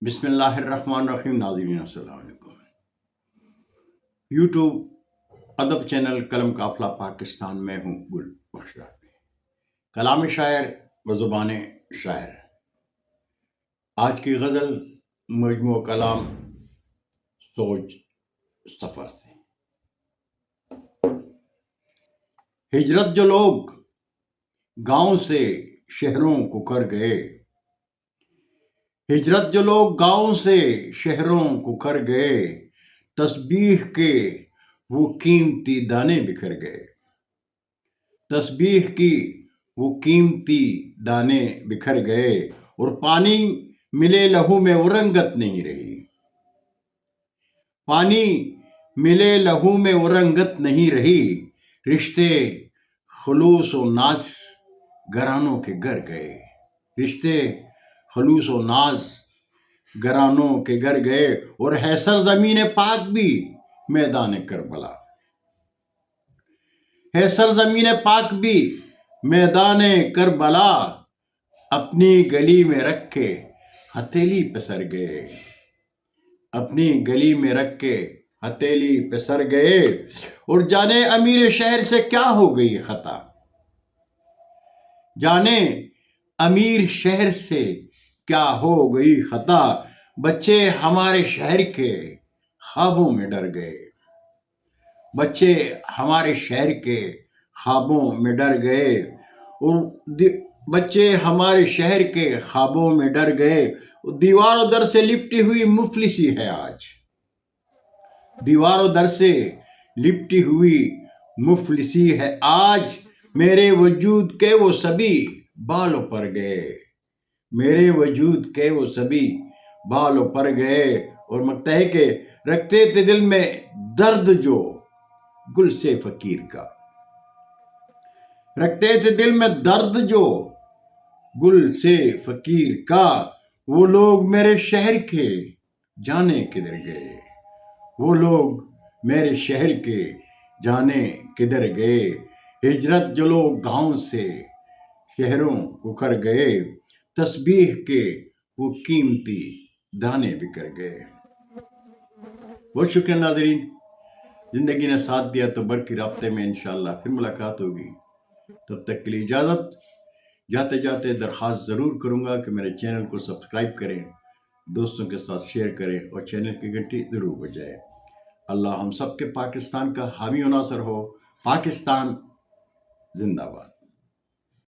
بسم اللہ الرحمن الرحیم. ناظرین السلام علیکم. یوٹیوب ادب چینل قلم قافلہ پاکستان میں ہوں گل بخش راغب. کلام شاعر و زبان شاعر. آج کی غزل مجموع کلام سوچ سفر سے. ہجرت جو لوگ گاؤں سے شہروں کو کر گئے، ہجرت جو لوگ گاؤں سے شہروں کو کر گئے، تسبیح کے وہ قیمتی دانے بکھر گئے. تسبیح کی وہ قیمتی دانے بکھر گئے، اور پانی ملے لہو میں وہ رنگت نہیں رہی. پانی ملے لہو میں وہ رنگت نہیں رہی. رشتے خلوص و ناز گرانوں کے گھر گئے. رشتے خلوص و ناز گرانوں کے گھر گئے، اور ہے سرزمین پاک بھی میدان کربلا. ہے سرزمین پاک بھی میدان کربلا. اپنی گلی میں رکھ کے ہتھیلی پہ سر گئے. اپنی گلی میں رکھ کے ہتھیلی پہ سر گئے، اور جانے امیر شہر سے کیا ہو گئی خطا. جانے امیر شہر سے کیا ہو گئی خطا. بچے ہمارے شہر کے خوابوں میں ڈر گئے. بچے ہمارے شہر کے خوابوں میں ڈر گئے، اور بچے ہمارے شہر کے خوابوں میں ڈر گئے. دیوار و در سے لپٹی ہوئی مفلسی ہے آج. دیوار و در سے لپٹی ہوئی مفلسی ہے آج. میرے وجود کے وہ سبھی بالوں پر گئے. میرے وجود کے وہ سبھی بالوں پر گئے. اور مکتا ہے کہ رکھتے تھے دل میں درد جو گل سے فقیر کا. رکھتے تھے دل میں درد جو گل سے فقیر کا. وہ لوگ میرے شہر کے جانے کدھر گئے. وہ لوگ میرے شہر کے جانے کدھر گئے. ہجرت جو لوگ گاؤں سے شہروں کو کر گئے، تسبیح کے وہ قیمتی دانے بکھر گئے. بہت شکریہ ناظرین. زندگی نے ساتھ دیا تو برقی رابطے میں انشاءاللہ پھر ملاقات ہوگی. تب تک کے لیے اجازت. جاتے جاتے درخواست ضرور کروں گا کہ میرے چینل کو سبسکرائب کریں، دوستوں کے ساتھ شیئر کریں، اور چینل کی گھنٹی ضرور بجائیں. اللہ ہم سب کے پاکستان کا حامی و ناصر ہو. پاکستان زندہ باد.